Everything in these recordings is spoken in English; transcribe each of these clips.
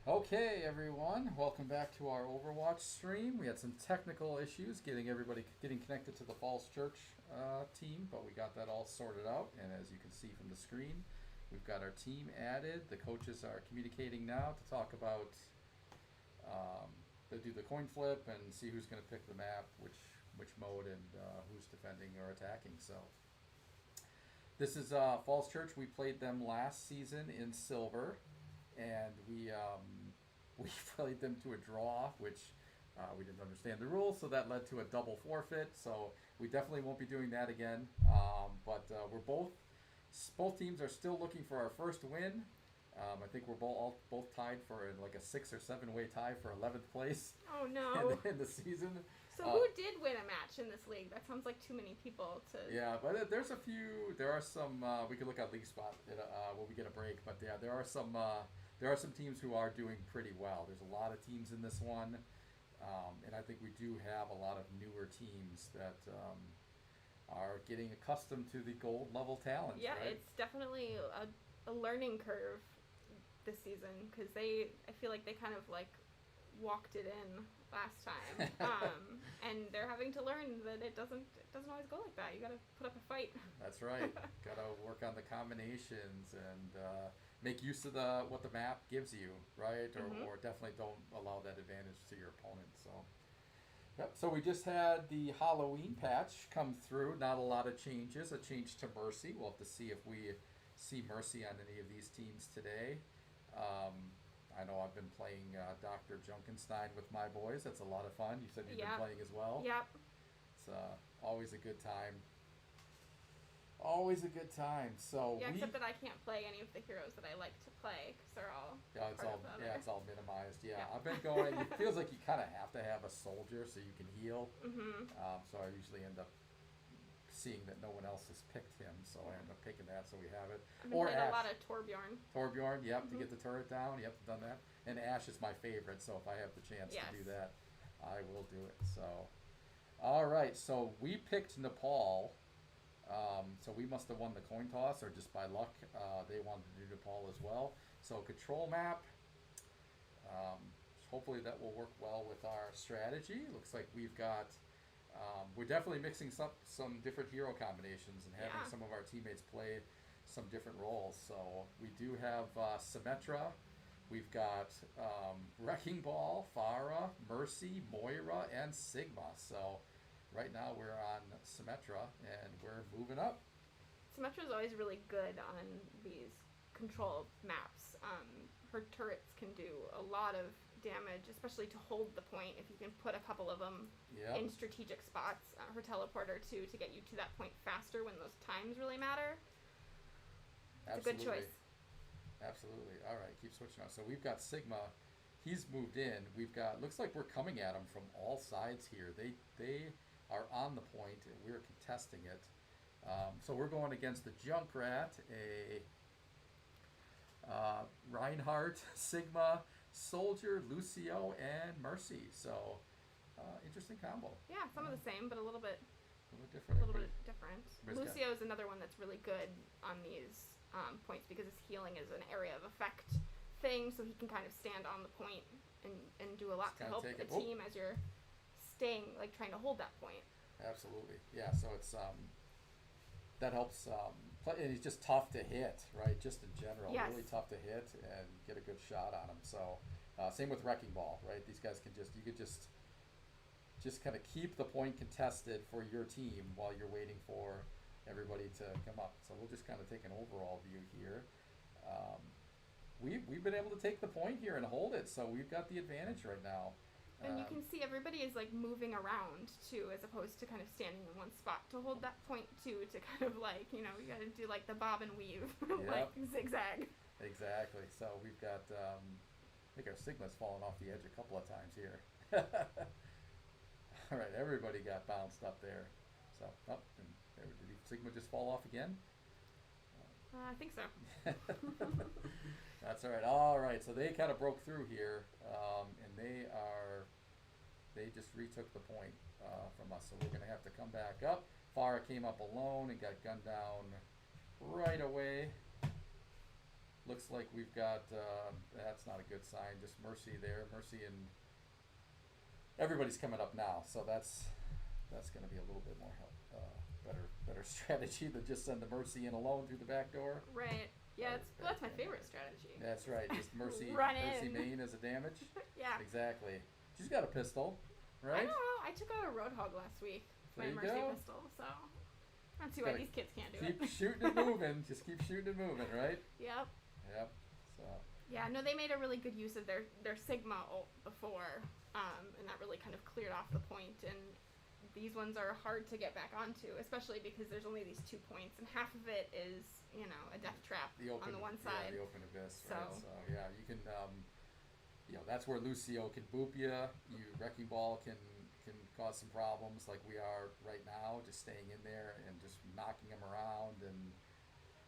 Okay, everyone, welcome back to our Overwatch stream. We had some technical issues getting connected to the Falls Church team, but we got that all sorted out. And as you can see from the screen, we've got our team added. The coaches are communicating now to talk about they do the coin flip and see who's going to pick the map, which mode, and who's defending or attacking. So this is Falls Church. We played them last season in Silver, and we played them to a draw, which we didn't understand the rules, so that led to a double forfeit. So we definitely won't be doing that again. But we're both teams are still looking for our first win. I think we're both tied for like a 6 or 7 way tie for 11th place Oh no. in the season. So who did win a match in this league? That sounds like too many people to. Yeah, but there's a few. There are some. We can look at League Spot when we get a break. But yeah, there are some. There are some teams who are doing pretty well. There's a lot of teams in this one, and I think we do have a lot of newer teams that are getting accustomed to the gold level talent. Yeah, right? it's definitely a learning curve this season because I feel like they kind of like walked it in last time, and they're having to learn that it doesn't always go like that. You got to put up a fight. That's right. Got to work on the combinations and make use of what the map gives you, right? Or definitely don't allow that advantage to your opponent. So, yep. So we just had the Halloween patch come through. Not a lot of changes. A change to Mercy. We'll have to see if we see Mercy on any of these teams today. I know I've been playing Dr. Junkenstein with my boys. That's a lot of fun. You said you've been playing as well. Yep. It's always a good time. Always a good time. So yeah, except that I can't play any of the heroes that I like to play because they're all it's all minimized. Yeah, I've been going. It feels like you kind of have to have a soldier so you can heal. So I usually end up seeing that no one else has picked him, so I end up picking that. So we have it. I've been playing a lot of Torbjorn. Torbjorn, yep, to get the turret down. Yep, done that. And Ashe is my favorite, so if I have the chance to do that, I will do it. So, all right. So we picked Nepal. So we must have won the coin toss, or just by luck, they wanted to do Nepal as well. So control map. Hopefully that will work well with our strategy. Looks like we've got. We're definitely mixing some different hero combinations and having some of our teammates play some different roles. So we do have Symmetra. We've got Wrecking Ball, Farah, Mercy, Moira, and Sigma. So right now we're on Symmetra, and we're moving up. Symmetra is always really good on these control maps. Her turrets can do a lot of damage, especially to hold the point if you can put a couple of them in strategic spots. Her teleporter too, to get you to that point faster when those times really matter. It's a good choice. Absolutely. All right, keep switching on. So we've got Sigma. He's moved in. We've got. Looks like we're coming at him from all sides here. They are on the point, and we're contesting it. So we're going against the Junkrat, a Reinhardt, Sigma, Soldier, Lucio, and Mercy. So interesting combo. Yeah, some of the same, but a little bit different. A little bit different. Lucio is another one that's really good on these points because his healing is an area of effect thing, so he can kind of stand on the point and do a lot to help the team as you're staying, like trying to hold that point. Absolutely. Yeah, so it's that helps. And he's just tough to hit, right? Just in general, really tough to hit and get a good shot on him. So same with Wrecking Ball, right? These guys you could just kind of keep the point contested for your team while you're waiting for everybody to come up. So we'll just kind of take an overall view here. We've been able to take the point here and hold it, so we've got the advantage right now. And you can see everybody is like moving around too, as opposed to kind of standing in one spot to hold that point too. To kind of like, you got to do like the bob and weave, like zigzag. Exactly. So we've got. I think our Sigma's fallen off the edge a couple of times here. All right, everybody got bounced up there. So, did Sigma just fall off again? I think so. That's all right. All right, so they kind of broke through here, and they just retook the point from us. So we're going to have to come back up. Farah came up alone and got gunned down right away. Looks like we've got, that's not a good sign, just Mercy there. Mercy and everybody's coming up now, so that's going to be a little bit more help, better strategy than just send the Mercy in alone through the back door. Right. Yeah, that's my favorite strategy. That's right, just Mercy Mercy main as a damage. Yeah. Exactly. She's got a pistol, right? I don't know. I took out a Roadhog last week with my Mercy pistol, so I don't see why these kids can't do it. Keep shooting and moving. Just keep shooting and moving, right? Yep. Yep. So. Yeah, no, they made a really good use of their Sigma ult before, and that really kind of cleared off the point. And these ones are hard to get back onto, especially because there's only these 2 points, and half of it is, a death trap on the one side. Yeah, the open abyss, right? So yeah, you can, that's where Lucio can boop you. Wrecking Ball can cause some problems, like we are right now, just staying in there and just knocking them around, and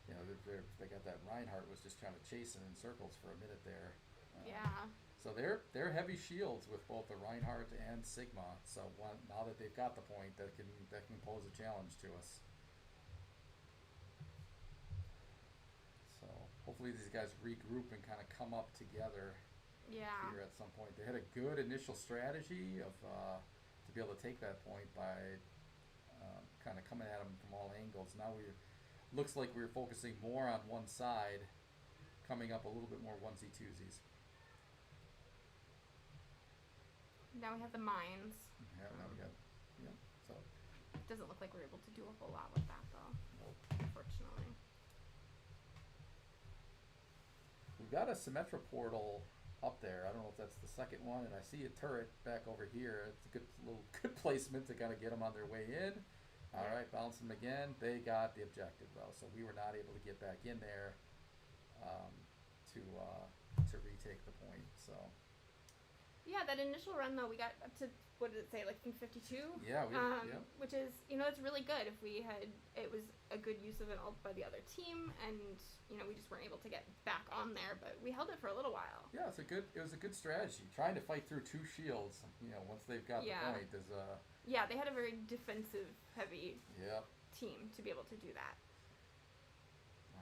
they got that Reinhardt was just trying to chase him in circles for a minute there. Yeah. So they're heavy shields with both the Reinhardt and Sigma. So now that they've got the point, that can pose a challenge to us. So hopefully these guys regroup and kind of come up together. Yeah. Here at some point, they had a good initial strategy of to be able to take that point by kind of coming at them from all angles. Now looks like we're focusing more on one side, coming up a little bit more onesie twosies. Now we have the mines. Yeah, now we got, so. It doesn't look like we're able to do a whole lot with that, though. Nope. Unfortunately. We've got a Symmetra portal up there. I don't know if that's the second one, and I see a turret back over here. It's a good placement to kind of get them on their way in. All right, bounce them again. They got the objective though, so we were not able to get back in there to retake the point. So. Yeah, that initial run though, we got up to, what did it say, like 52? Yeah, which is, it's really good. If it was a good use of an ult by the other team, and we just weren't able to get back on there, but we held it for a little while. Yeah, it was a good strategy. Trying to fight through two shields, once they've got the point is Yeah, they had a very defensive heavy Yep. team to be able to do that.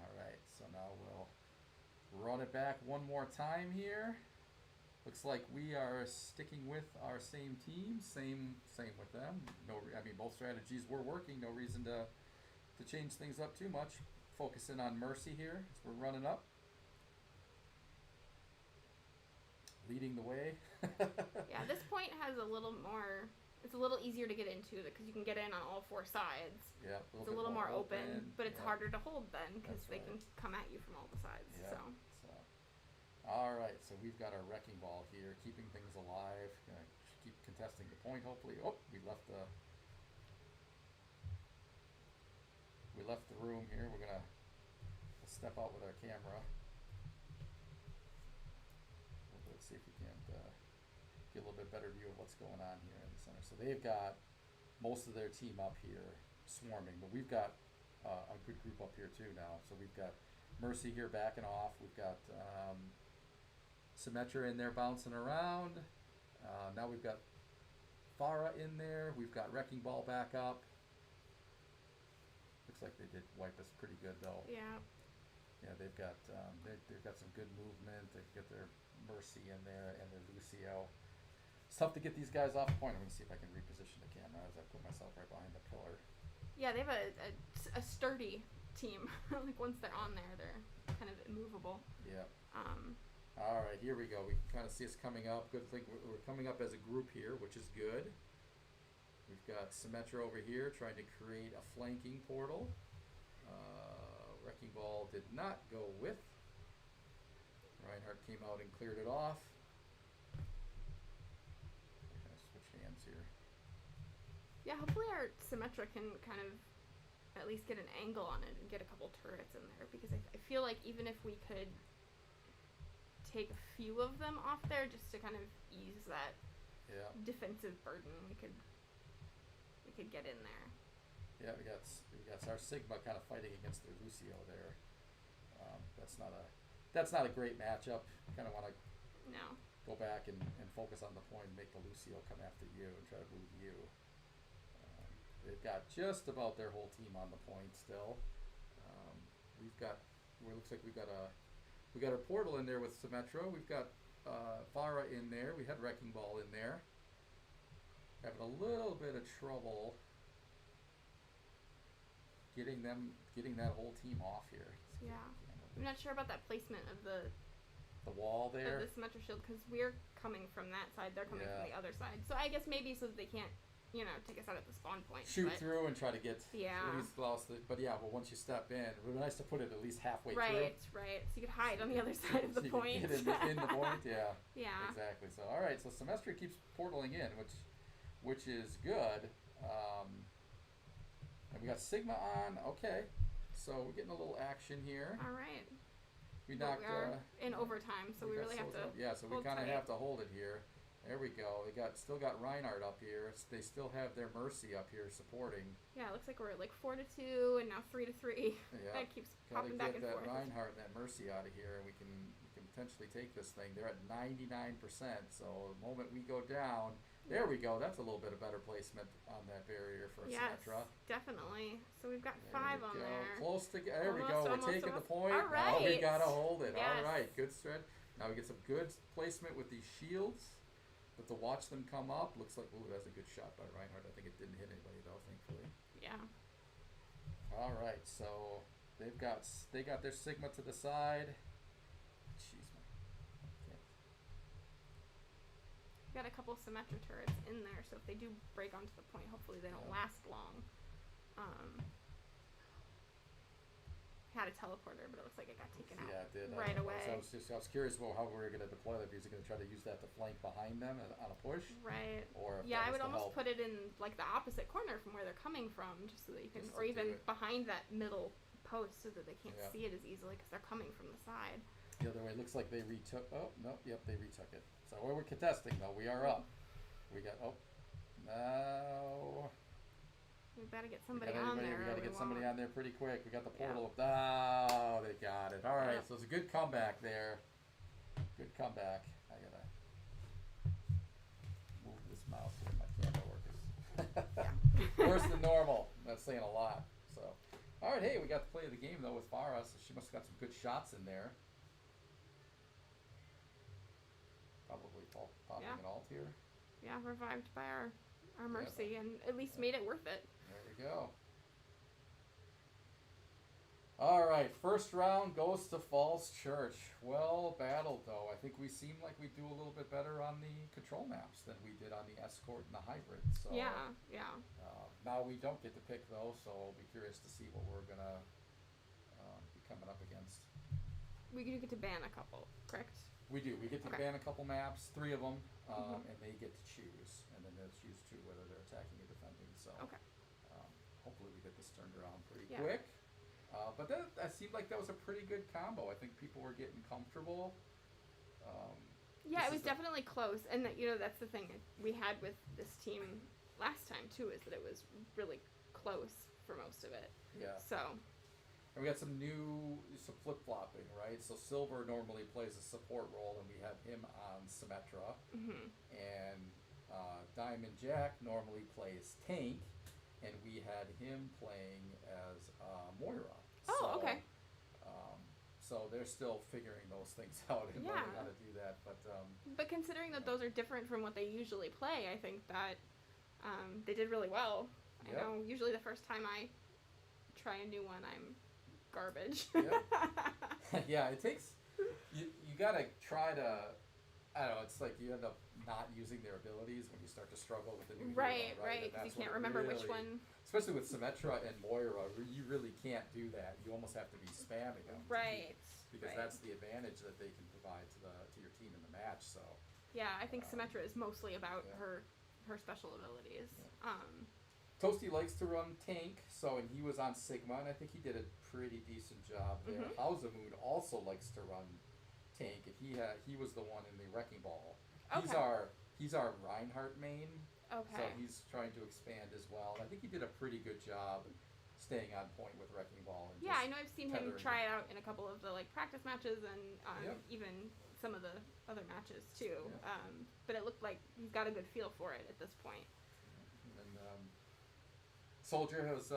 All right, so now we'll run it back one more time here. Looks like we are sticking with our same team, same with them. Both strategies were working. No reason to change things up too much. Focusing on Mercy here as we're running up, leading the way. Yeah, this point has a little more. It's a little easier to get into because you can get in on all four sides. Yeah, it's a little more open, but it's harder to hold then because they can come at you from all the sides. Yeah. So. All right, so we've got our Wrecking Ball here, keeping things alive. Gonna keep contesting the point, hopefully. Oh, we left the room here. We'll step out with our camera. Let's see if we can't get a little bit better view of what's going on here in the center. So they've got most of their team up here swarming, but we've got a good group up here too now. So we've got Mercy here backing off. We've got Symmetra in there bouncing around. Now we've got Pharah in there. We've got Wrecking Ball back up. Looks like they did wipe us pretty good though. Yeah. Yeah, they've got some good movement. They've got their Mercy in there and their Lucio. It's tough to get these guys off point. I'm gonna see if I can reposition the camera as I put myself right behind the pillar. Yeah, they have a sturdy team. Like once they're on there, they're kind of immovable. Yeah. All right, here we go. We can kind of see us coming up. Good thing we're coming up as a group here, which is good. We've got Symmetra over here trying to create a flanking portal. Wrecking Ball did not go with. Reinhardt came out and cleared it off. We're going to switch hands here. Yeah, hopefully our Symmetra can kind of at least get an angle on it and get a couple turrets in there, because I feel like even if we could take a few of them off there just to kind of ease that defensive burden, we could get in there. Yeah, we got our Sigma kind of fighting against their Lucio there. That's not a great matchup. Kind of want to go back and focus on the point and make the Lucio come after you and try to move you. They've got just about their whole team on the point still. Looks like we've got a We got our portal in there with Symmetra. We've got Farah in there. We had Wrecking Ball in there. Having a little bit of trouble getting that whole team off here. Yeah. I'm not sure about that placement of the wall there. Of the Symmetra shield, because we're coming from that side, they're coming from the other side. So I guess maybe so that they can't, take us out at the spawn point. Shoot through and try to get at least but once you step in, it would be nice to put it at least halfway through. Right. So you could hide on the other side of the point. Get in the point, yeah. Yeah. Exactly. So all right, so Symmetra keeps portaling in, which is good. And we got Sigma on. Okay, so we're getting a little action here. All right. We knocked. We are in overtime, so we really have to. Yeah, so we kind of have to hold it here. There we go. They still got Reinhardt up here. They still have their Mercy up here supporting. Yeah, it looks like we're like 4-2 and now 3-3. Yeah. That keeps popping back and forth. Gotta get that Reinhardt and that Mercy out of here, and we can potentially take this thing. They're at 99%. So the moment we go down, there we go. That's a little bit of better placement on that barrier for Symmetra. Definitely. So we've got 5 on there. Close to there we go. We're taking the point. All right. Now we gotta hold it. Yes. All right. Good thread. Now we get some good placement with these shields. But to watch them come up, looks like, ooh, that's a good shot by Reinhardt. I think it didn't hit anybody though, thankfully. Yeah. All right, so they got their Sigma to the side. Jeez, man. We've got a couple Symmetra turrets in there, so if they do break onto the point, hopefully they don't last long. Had a teleporter, but it looks like it got taken out it did. right away. So I was curious about how we were going to deploy that. Is it going to try to use that to flank behind them on a push? Right. Or I would almost put it in like the opposite corner from where they're coming from, just so that you can, or even behind that middle post, so that they can't see it as easily because they're coming from the side. The other way. Looks like they retook. Oh no. Yep, they retook it. So we're contesting though. We are up. We got now. We've got to get somebody on there. We got to get somebody on there pretty quick. We got the portal up. Oh, they got it. All right, so it's a good comeback there. Good comeback. I gotta move this mouse here. My camera works. Worse than normal. That's saying a lot. So, all right. Hey, we got the play of the game though with Farah. So she must have got some good shots in there. Probably popping an alt here. Yeah, revived by our Mercy, and at least made it worth it. There we go. All right, first round goes to Falls Church. Well battled, though. I think we seem like we do a little bit better on the control maps than we did on the Escort and the Hybrid. So yeah. Now we don't get to pick, though, so I'll be curious to see what we're going to be coming up against. We do get to ban a couple, correct? We do. We get to ban a couple maps, 3 of them, and they get to choose. And then they'll choose whether they're attacking or defending. So hopefully we get this turned around pretty quick. But that seemed like that was a pretty good combo. I think people were getting comfortable. It was definitely close. And that's the thing we had with this team last time, too, is that it was really close for most of it. Yeah. So... And we got some flip-flopping, right? So Silver normally plays a support role, and we had him on Symmetra. Mm-hmm. And Diamond Jack normally plays tank, and we had him playing as Moira. Oh, okay. So they're still figuring those things out and learning how to do that. But considering that those are different from what they usually play, I think that they did really well. I know usually the first time I try a new one, I'm garbage. Yeah, it takes you gotta try to, I don't know, it's like you end up not using their abilities when you start to struggle with the new hero, right, because you can't remember which one. Especially with Symmetra and Moira, you really can't do that. You almost have to be spamming them, because that's the advantage that they can provide to your team in the match. So I think Symmetra is mostly about her special abilities. Toasty likes to run tank, and he was on Sigma, and I think he did a pretty decent job there. Mm-hmm. Hausamoon also likes to run tank, and he was the one in the Wrecking Ball. Okay. He's our Reinhardt main, so he's trying to expand as well. And I think he did a pretty good job staying on point with Wrecking Ball. And I know I've seen him try it out in a couple of the practice matches and even some of the other matches too. Yeah. But it looked like he's got a good feel for it at this point. Soldier was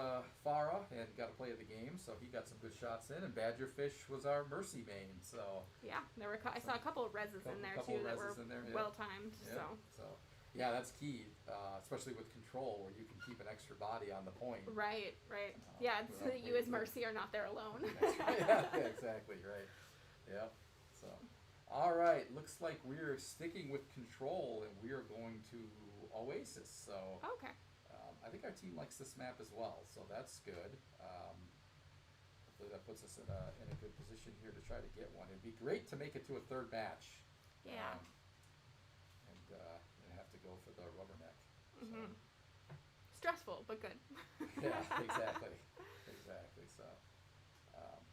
Farah and got to play the game, so he got some good shots in. And Badgerfish was our Mercy main. So yeah, there were. I saw a couple of reses in there too that were well timed. Yeah. So yeah, that's key, especially with control, where you can keep an extra body on the point. Right. Yeah, so that you as Mercy are not there alone. Yeah, exactly right. Yep. So, all right, looks like we're sticking with control, and we are going to Oasis. So. Okay. I think our team likes this map as well, so that's good. Hopefully that puts us in a good position here to try to get one. It'd be great to make it to a third match. Yeah. And have to go for the rubberneck. Mm-hmm. Stressful, but good. Yeah, exactly. So,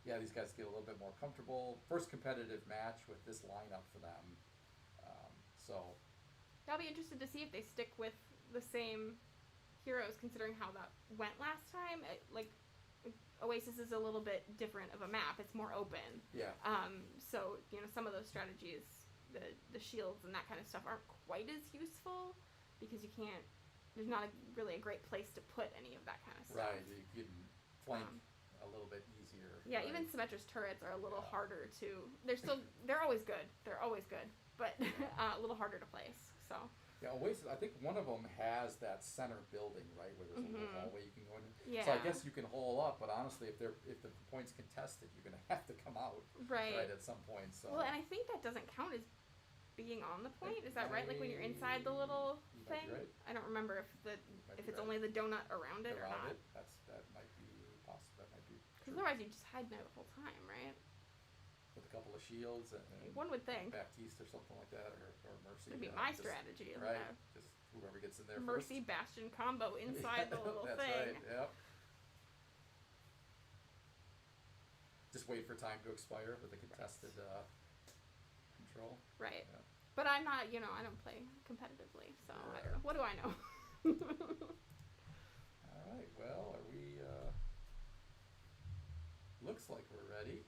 yeah, these guys get a little bit more comfortable. First competitive match with this lineup for them. So. I'll be interested to see if they stick with the same heroes, considering how that went last time. Oasis is a little bit different of a map. It's more open. Yeah. So some of those strategies, the shields and that kind of stuff, aren't quite as useful because you can't. There's not really a great place to put any of that kind of stuff. Right. You can flank a little bit easier. Yeah. Right? Even Symmetra's turrets are a little harder to. They're always good. But a little harder to place. So. Yeah, Oasis, I think one of them has that center building, right, where there's a little hallway you can go in. Yeah. So I guess you can hole up, but honestly, if the point's contested, you're going to have to come out right at some point. So. Well, and I think that doesn't count as being on the point. Is that right? Like when you're inside the little thing? Right. I don't remember if it's only the donut around it or not. That might be possible. That might be. Because otherwise, you just hide there the whole time, right? With a couple of shields and one would think Baptiste or something like that, or Mercy. That'd be my strategy. Right. Just whoever gets in there Mercy first. Bastion combo inside the little that's thing. Right. Yep. Just wait for time to expire with the contested control. Right. Yeah. But I'm not. I don't play competitively, so I don't know. What do I know? All right. Well, are we? Looks like we're ready.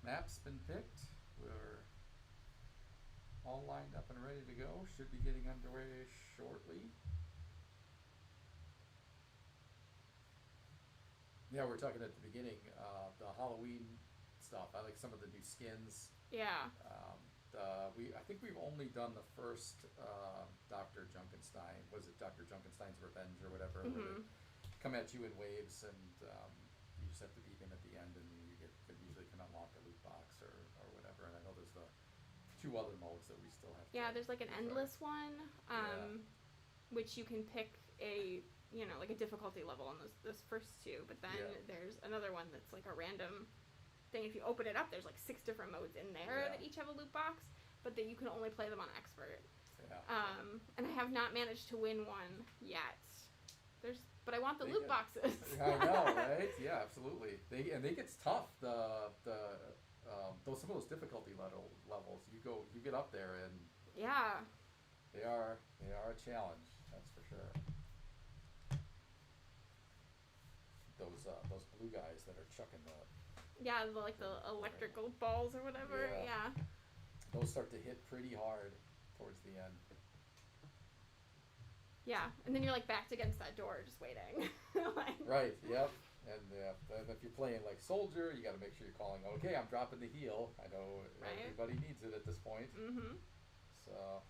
Map's been picked. We're all lined up and ready to go. Should be getting underway shortly. Yeah, we were talking at the beginning, the Halloween stuff. I like some of the new skins. Yeah. I think we've only done the first Dr. Junkenstein. Was it Dr. Junkenstein's Revenge or whatever? Mm-hmm. Where they come at you in waves, and you just have to beat him at the end, and usually can unlock a loot box or whatever. And I know there's the two other modes that we still have. Yeah, there's like an endless one, which you can pick a like a difficulty level on those first two, but then there's another one that's like a random thing. If you open it up, there's like 6 different modes in there that each have a loot box, but that you can only play them on expert. Yeah. And I have not managed to win one yet. But I want the loot boxes. I know, right? Yeah, absolutely. They get tough. Some of those difficulty levels. You get up there, and they are a challenge. That's for sure. Those blue guys that are chucking the electrical balls or whatever. Yeah. Those start to hit pretty hard towards the end. Yeah, and then you're like backed against that door, just waiting. Right. Yep. And if you're playing like Soldier, you got to make sure you're calling. Okay, I'm dropping the heal. I know everybody needs it at this point. Mm-hmm. So.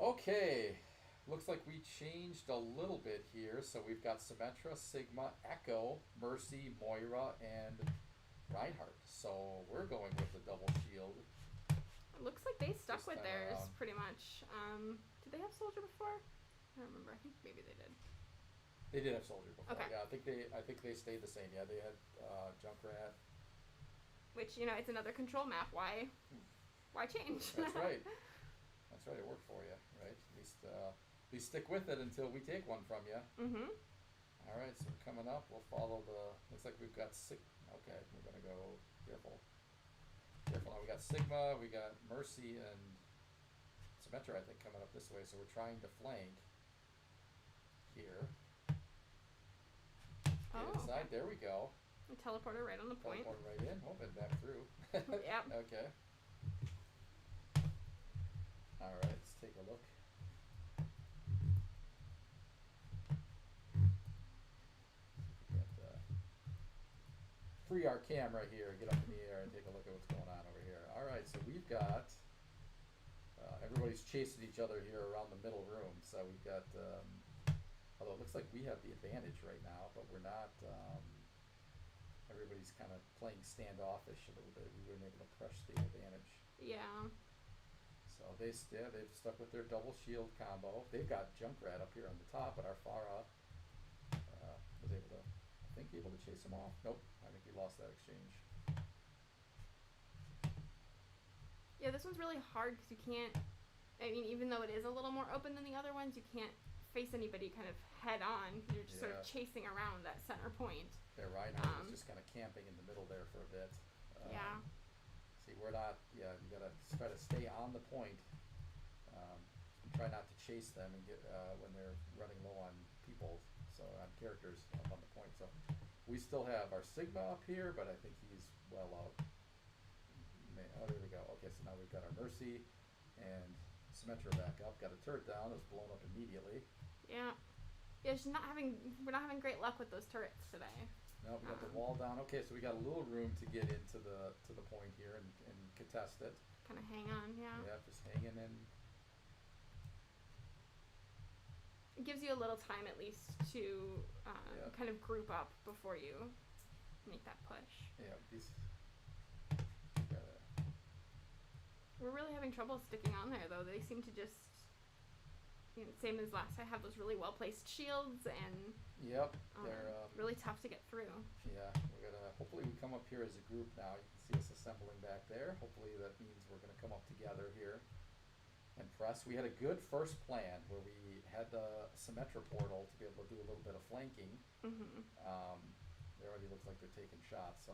Okay. Looks like we changed a little bit here. So we've got Symmetra, Sigma, Echo, Mercy, Moira, and Reinhardt. So we're going with the double shield. It looks like they stuck with theirs pretty much. Did they have Soldier before? I don't remember. I think maybe they did. They did have Soldier before. Okay. Yeah, I think they stayed the same. Yeah, they had Junkrat. Which it's another control map. Why change? That's right. That's right. It worked for you, right? At least stick with it until we take one from you. Mm-hmm. All right. So we're coming up. We'll follow the. Looks like we've got six. Okay, we're gonna go careful. Now we got Sigma. We got Mercy and Symmetra, I think, coming up this way. So we're trying to flank here. Get inside. There we go. A teleporter right on the point. Teleporter right in. Oh, and back through. Yep. Okay. All right. Let's take a look. free our camera here, get up in the air and take a look at what's going on over here. All right, so we've got, everybody's chasing each other here around the middle room. So we've got, although it looks like we have the advantage right now, but we're not, everybody's kind of playing standoffish a little bit. We weren't able to press the advantage. Yeah. So they've stuck with their double shield combo. They've got Junkrat up here on the top, but our Farah was able to chase him off. Nope, I think we lost that exchange. Yeah, this one's really hard because you can't, I mean, even though it is a little more open than the other ones, you can't face anybody kind of head on. You're just sort of chasing around that center point. Yeah, Reinhardt was just kind of camping in the middle there for a bit. Yeah. See, we're not, you gotta try to stay on the point. Try not to chase them and get, when they're running low on people, so on characters up on the point. So we still have our Sigma up here, but I think he's well out. Oh, there we go. Okay, so now we've got our Mercy and Symmetra back up. Got a turret down. It was blown up immediately. Yeah. Yeah, we're not having great luck with those turrets today. No, we got the wall down. Okay, so we got a little room to get into the point here and contest it. Kind of hang on, yeah. Yeah, just hanging in. It gives you a little time at least to kind of group up before you make that push. Yeah, these. We're really having trouble sticking on there, though. They seem to just, same as last. I have those really well placed shields, and they're really tough to get through. Yeah, we're gonna hopefully we come up here as a group now. You can see us assembling back there. Hopefully that means we're gonna come up together here and press. We had a good first plan where we had the Symmetra portal to be able to do a little bit of flanking. Mm-hmm. It already looks like they're taking shots.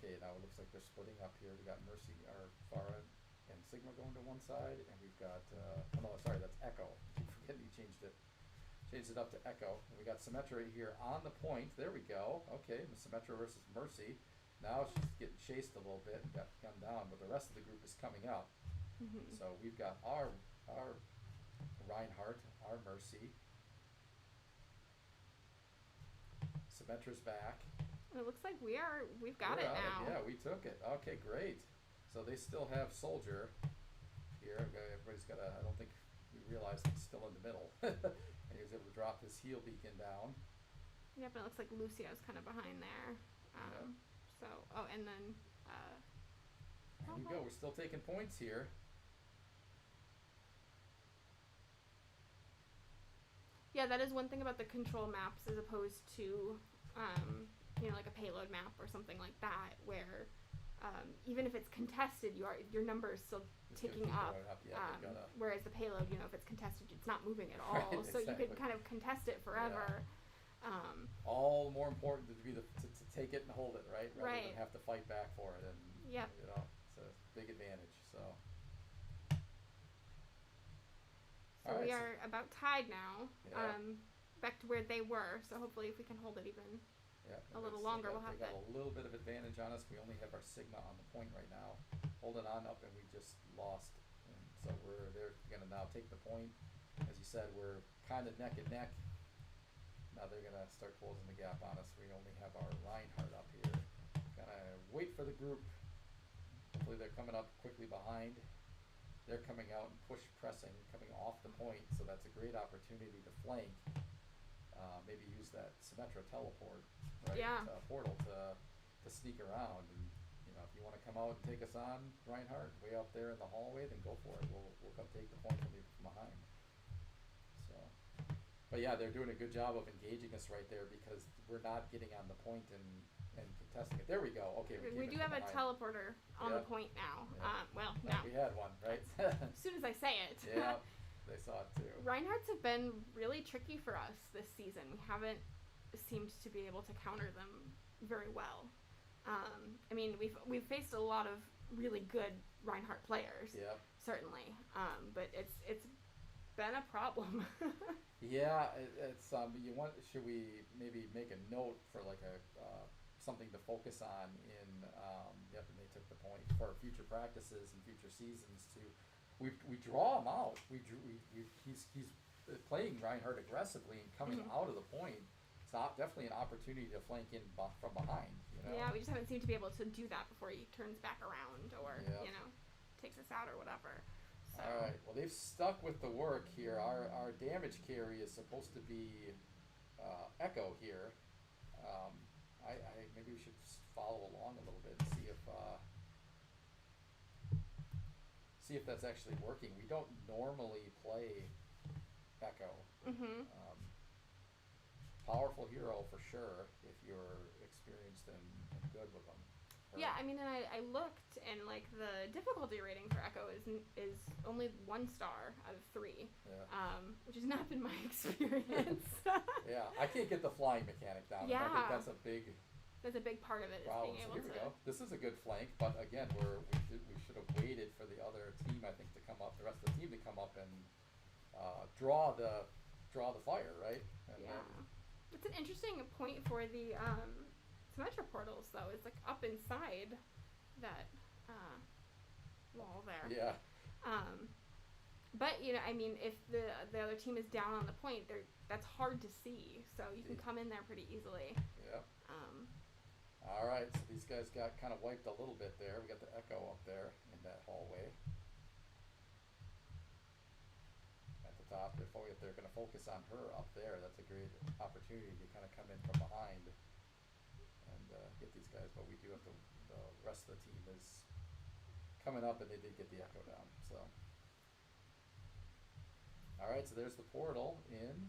Okay, now it looks like they're splitting up here. We got Mercy, or Farah, and Sigma going to one side, and we've got, that's Echo. I keep forgetting you changed it up to Echo. And we got Symmetra here on the point. There we go. Okay, Symmetra versus Mercy. Now she's getting chased a little bit and got gunned down, but the rest of the group is coming up. Mm-hmm. So we've got our Reinhardt, our Mercy. Symmetra's back. It looks like we've got it now. Yeah, we took it. Okay, great. So they still have Soldier here. Everybody's got I don't think we realized he's still in the middle. And he was able to drop his heal beacon down. Yeah, but it looks like Lucio's kind of behind there. So, and then... there we go. We're still taking points here. Yeah, that is one thing about the control maps as opposed to... like a payload map or something like that, where even if it's contested, your number is still ticking up. Whereas the payload, if it's contested, it's not moving at all. Right, so you could kind of contest it forever. Yeah. All more important to take it and hold it, right? Rather than have to fight back for it, and it's a big advantage. So. We are about tied now. Yeah. Back to where they were. So hopefully, if we can hold it even. Yeah, a little longer, we'll have that. We got a little bit of advantage on us. We only have our Sigma on the point right now, holding on up, and we just lost. And so they're gonna now take the point. As you said, we're kind of neck and neck. Now they're gonna start closing the gap on us. We only have our Reinhardt up here. Gotta wait for the group. Hopefully they're coming up quickly behind. They're coming out and pressing, coming off the point. So that's a great opportunity to flank. Maybe use that Symmetra teleport, right? Yeah. Portal to sneak around, and if you want to come out and take us on, Reinhardt, way out there in the hallway, then go for it. We'll come take the point from behind. So, but yeah, they're doing a good job of engaging us right there because we're not getting on the point and contesting it. There we go. Okay, we do have a teleporter on the point now. Yeah. Now we had one, right? As soon as I say it. Yeah. They saw it too. Reinhardts have been really tricky for us this season. We haven't seemed to be able to counter them very well. I mean, we've faced a lot of really good Reinhardt players, certainly, but it's been a problem. Yeah, it's should we maybe make a note for like a something to focus on in and they took the point for future practices and future seasons to. We draw him out. He's playing Reinhardt aggressively and coming out of the point. It's definitely an opportunity to flank in from behind. You know? Yeah, we just haven't seemed to be able to do that before he turns back around or Yep. you know takes us out or whatever. So. All right. Well, they've stuck with the work here. Our damage carry is supposed to be Echo here. I maybe we should just follow along a little bit and see if that's actually working. We don't normally play Echo. Mhm. Powerful hero for sure if you're experienced and good with them. Yeah, I mean, and I looked, and like the difficulty rating for Echo is only 1 star out of 3, which has not been my experience. Yeah, I can't get the flying mechanic down. Yeah, I think that's a big. That's a big part of it. Is being able here we to. go. This is a good flank, but again, we should have waited for the other team, I think, to come up. The rest of the team to come up and draw the fire, right? And yeah, it's an interesting point for the Symmetra portals, though. It's like up inside that wall there. Yeah. But you know, I mean, if the other team is down on the point, that's hard to see. So you can come in there pretty easily. Yeah. All right, so these guys got kind of wiped a little bit there. We got the Echo up there in that hallway. At the top, if they're going to focus on her up there, that's a great opportunity to kind of come in from behind and get these guys. But we do have the rest of the team is coming up, and they did get the Echo down. So, all right, so there's the portal in,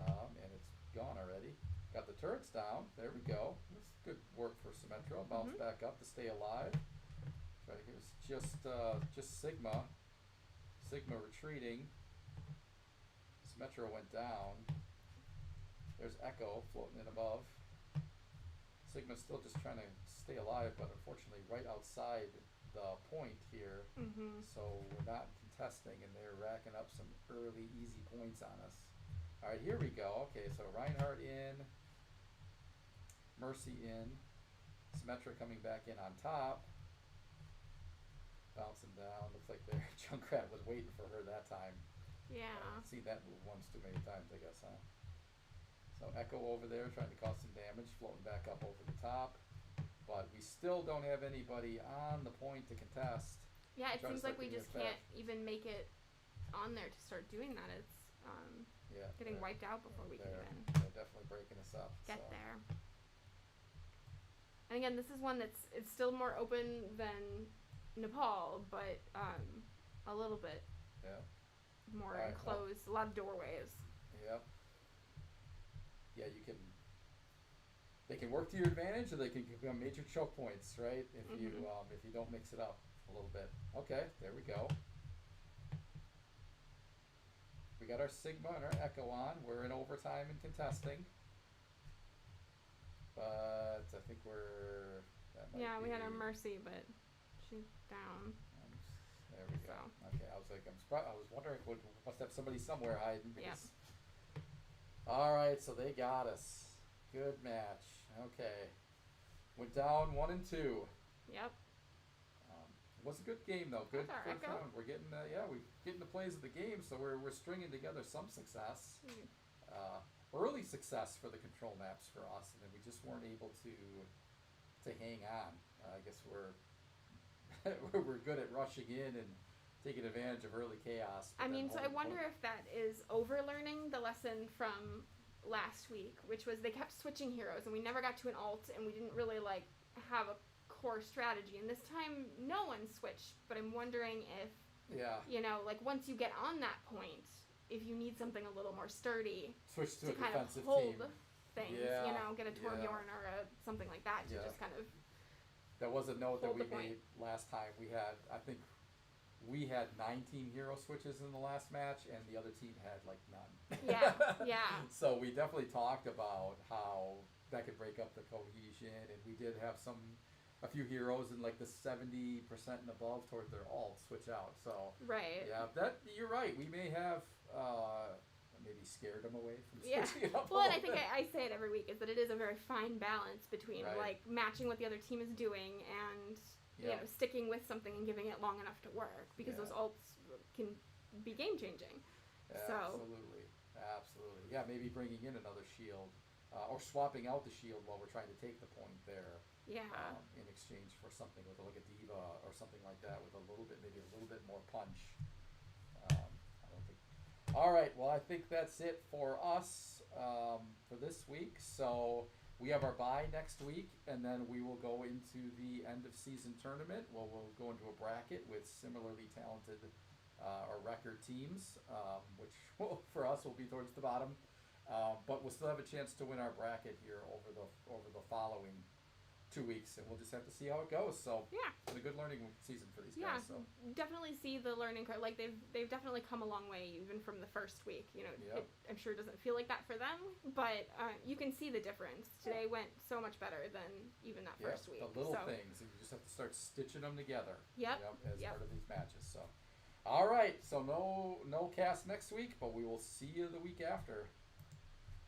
and it's gone already. Got the turrets down. There we go. That's good work for Symmetra. Bounce back up to stay alive. Try to give us just Sigma. Sigma retreating. Symmetra went down. There's Echo floating in above. Sigma's still just trying to stay alive, but unfortunately right outside the point here. So we're not contesting, and they're racking up some early easy points on us. All right, here we go. Okay, so Reinhardt in. Mercy in. Symmetra coming back in on top. Bouncing down. Looks like their Junkrat was waiting for her that time. Yeah. Seen that move once too many times, I guess, huh? So Echo over there trying to cause some damage, floating back up over the top. But we still don't have anybody on the point to contest. Yeah, it seems like we just can't even make it on there to start doing that. It's getting wiped out before we can even they're definitely breaking us up. Get there. And again, this is one it's still more open than Nepal, but a little bit more enclosed. A lot of doorways. Yep. Yeah, they can work to your advantage, or they can become major choke points, right? If you don't mix it up a little bit. Okay, there we go. We got our Sigma and our Echo on. We're in overtime and contesting. But I think we had our Mercy, but she's down. There we go. Okay, I was like, I was wondering, must have somebody somewhere hiding. All right, so they got us. Good match. Okay, went down 1 and 2. Yep. It was a good game though. Good Echo. round. We're getting we're getting the plays of the game, so we're stringing together some success. Early success for the control maps for us, and then we just weren't able to hang on. I guess we're we're good at rushing in and taking advantage of early chaos. I mean, so I wonder if that is overlearning the lesson from last week, which was they kept switching heroes, and we never got to an ult, and we didn't really have a core strategy. And this time, no one switched. But I'm wondering if once you get on that point, if you need something a little more sturdy, switch to a kind of defensive hold team. Things, get a Torbjorn or something like that to just kind of. That was a note that we made last time. I think we had 19 hero switches in the last match, and the other team had none. Yeah. So we definitely talked about how that could break up the cohesion, and we did have a few heroes in the 70% and above toward their ult switch out. So yeah, you're right. We may have maybe scared them away from switching it up. Well, and I think I say it every week is that it is a very fine balance between matching what the other team is doing and sticking with something and giving it long enough to work, because those ults can be game changing. Absolutely. Yeah, maybe bringing in another shield. or swapping out the shield while we're trying to take the point there. Yeah. In exchange for something with like a diva or something like that with maybe a little bit more punch. I don't think. All right. Well, I think that's it for us for this week. So we have our bye next week, and then we will go into the end of season tournament. Well, we'll go into a bracket with similarly talented or record teams, which for us will be towards the bottom. But we'll still have a chance to win our bracket here over the following 2 weeks, and we'll just have to see how it goes. So yeah, it's a good learning season for these guys. So definitely see the learning curve. Like they've definitely come a long way even from the first week. You know, Yep. I'm sure it doesn't feel like that for them, but you can see the difference. Today went so much better than even that first week. The little things, and you just have to start stitching them together. Yep. As part of these matches. So, all right. So no cast next week, but we will see you the week after.